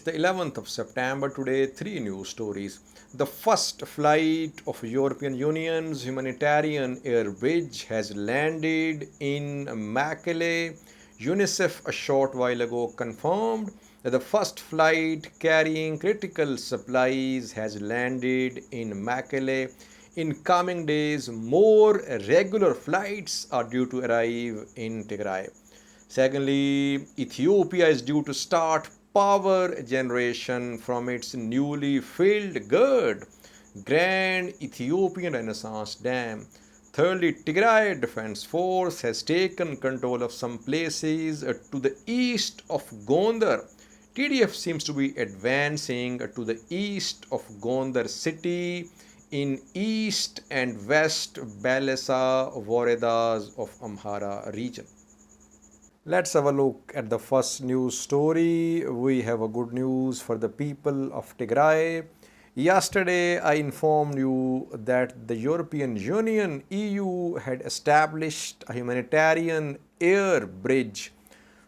the 11th of September. Today, three news stories. The first flight of European Union's humanitarian air bridge has landed in Mekelle. UNICEF a short while ago confirmed that the first flight carrying critical supplies has landed in Mekelle. In coming days, more regular flights are due to arrive in Tigray. Secondly, Ethiopia is due to start power generation from its newly filled GERD, Grand Ethiopian Renaissance Dam. Thirdly, Tigray Defense Force has taken control of some places to the east of Gondar. TDF seems to be advancing to the east of Gondar city in east and west Balesa Voredas of Amhara region. Let's have a look at the first news story. We have a good news for the people of Tigray. Yesterday, I informed you that the European Union EU had established a humanitarian air bridge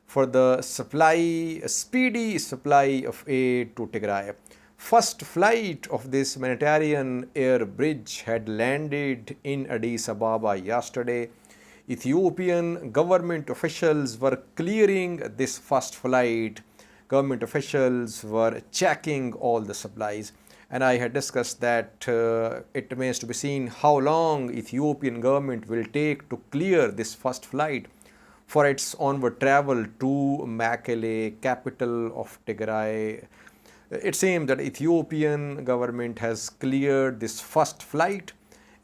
for the speedy supply of aid to Tigray. First flight of this humanitarian air bridge had landed in Addis Ababa yesterday. Ethiopian government officials were clearing this first flight. Government officials were checking all the supplies. And I had discussed that it remains to be seen how long Ethiopian government will take to clear this first flight for its onward travel to Mekelle, capital of Tigray. It seems that Ethiopian government has cleared this first flight,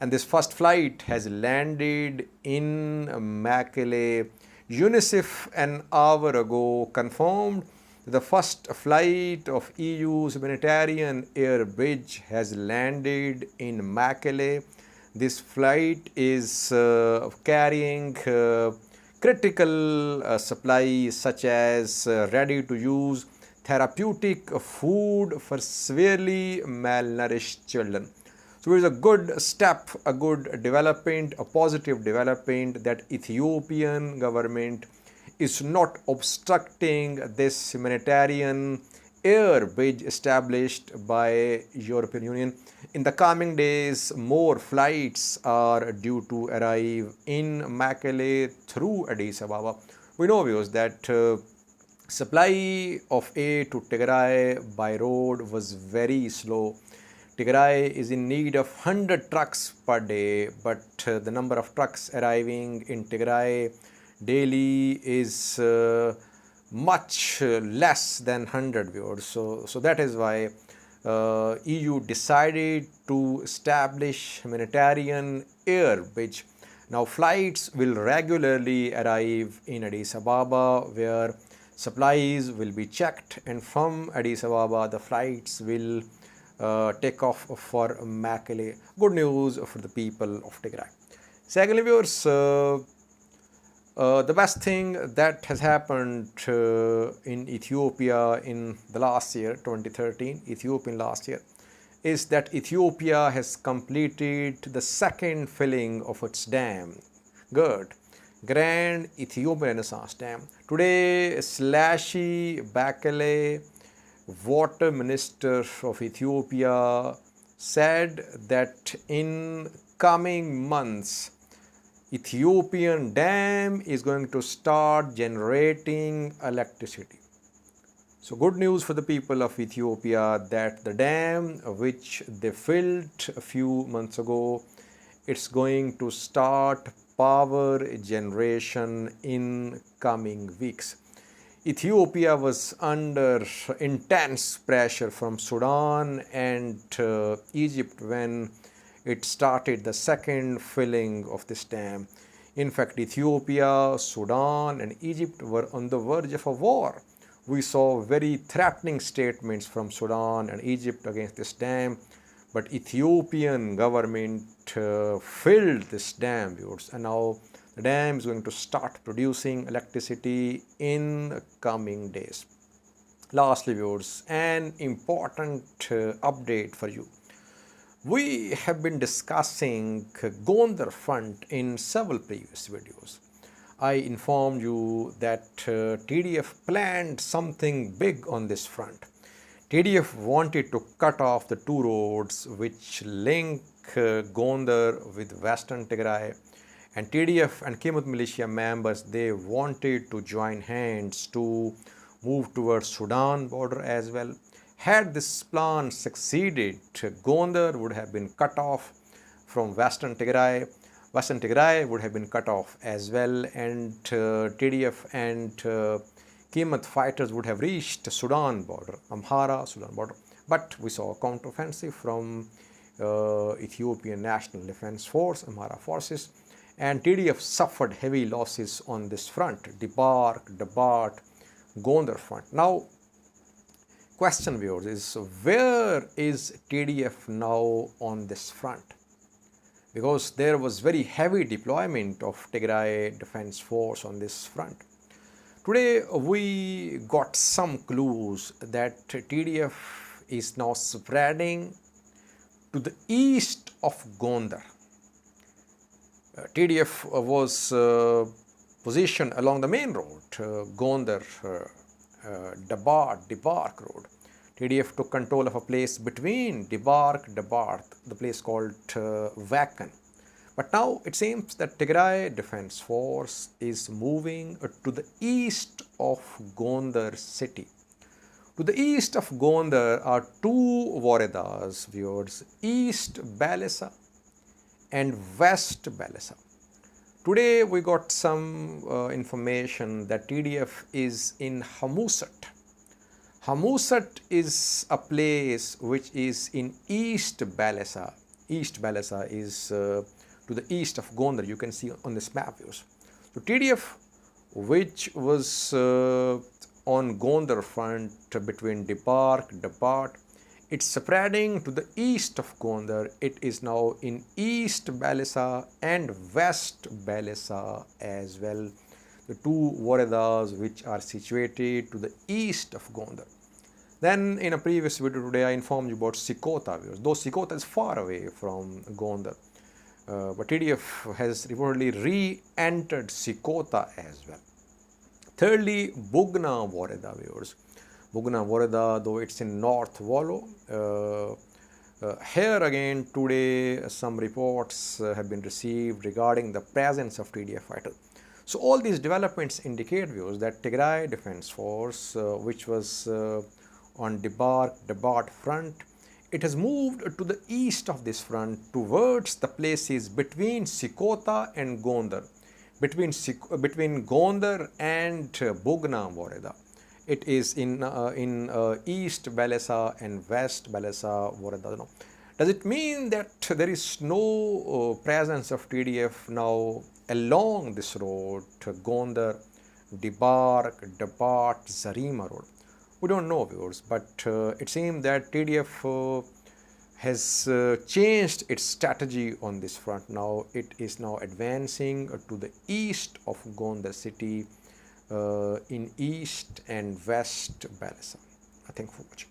and this first flight has landed in Mekelle. UNICEF an hour ago confirmed the first flight of EU's humanitarian air bridge has landed in Mekelle. This flight is carrying critical supplies such as ready-to-use therapeutic food for severely malnourished children. So it is a good step, a good development, a positive development that Ethiopian government is not obstructing this humanitarian air bridge established by European Union. In the coming days, more flights are due to arrive in Mekelle through Addis Ababa. We know, viewers, that supply of aid to Tigray by road was very slow. Tigray is in need of 100 trucks per day, but the number of trucks arriving in Tigray daily is much less than 100 viewers. So that is why EU decided to establish humanitarian air bridge. Now flights will regularly arrive in Addis Ababa, where supplies will be checked, and from Addis Ababa the flights will take off for Mekelle. Good news for the people of Tigray. Secondly, viewers, the best thing that has happened in Ethiopia in the last year, 2013, Ethiopian last year, is that Ethiopia has completed the second filling of its dam, GERD, Grand Ethiopian Renaissance Dam. Today, Slashy Bakele, Water Minister of Ethiopia, said that in coming months, Ethiopian dam is going to start generating electricity. So good news for the people of Ethiopia that the dam which they filled a few months ago, it's going to start power generation in coming weeks. Ethiopia was under intense pressure from Sudan and Egypt when it started the second filling of this dam. In fact, Ethiopia, Sudan and Egypt were on the verge of a war. We saw very threatening statements from Sudan and Egypt against this dam, but Ethiopian government filled this dam, viewers, and now the dam is going to start producing electricity in coming days. Lastly, viewers, an important update for you. We have been discussing Gondar front in several previous videos. I informed you that TDF planned something big on this front. TDF wanted to cut off the two roads which link Gondar with western Tigray, and TDF and Kimut militia members, they wanted to join hands to move towards Sudan border as well. Had this plan succeeded, Gondar would have been cut off from western Tigray. Western Tigray would have been cut off as well, and TDF and Kimut fighters would have reached Sudan border, Amhara, Sudan border. But we saw a counteroffensive from Ethiopian National Defense Force, Amhara forces, and TDF suffered heavy losses on this front, Debark, Dabat, Gondar front. Now, question viewers is, where is TDF now on this front? Because there was very heavy deployment of Tigray Defense Force on this front. Today we got some clues that TDF is now spreading to the east of Gondar. TDF was positioned along the main road, Gondar, Debark road. TDF took control of a place between Debark, the place called Vakan. But now it seems that Tigray Defense Force is moving to the east of Gondar city. To the east of Gondar are two Woredas, viewers, East Balesa and West Balesa. Today we got some information that TDF is in Hamusat. Hamusat is a place which is in East Balesa. East Balesa is to the east of Gondar, you can see on this map views. So TDF, which was on Gondar front between Debark, Dabat, it's spreading to the east of Gondar. It is now in East Balesa and West Balesa as well, the two Woredas which are situated to the east of Gondar. Then in a previous video today I informed you about Sikota viewers, though Sikota is far away from Gondar. But TDF has reportedly re-entered Sikota as well. Thirdly, Bugna Woreda viewers. Bugna Woreda, though it's in North Wallo. Here again today some reports have been received regarding the presence of TDF fighters. So all these developments indicate viewers that Tigray Defense Force, which was on Dabat front, it has moved to the east of this front towards the places between Sikota and Gondar, between Gondar and Bugna Woreda. It is in East Balesa and West Balesa Woreda. Does it mean that there is no presence of TDF now along this road, Gondar, Debark, Dabat, Zarima road? We don't know, viewers, but it seems that TDF has changed its strategy on this front. Now it is now advancing to the east of Gondar city in East and West Balesa. Thank you for watching.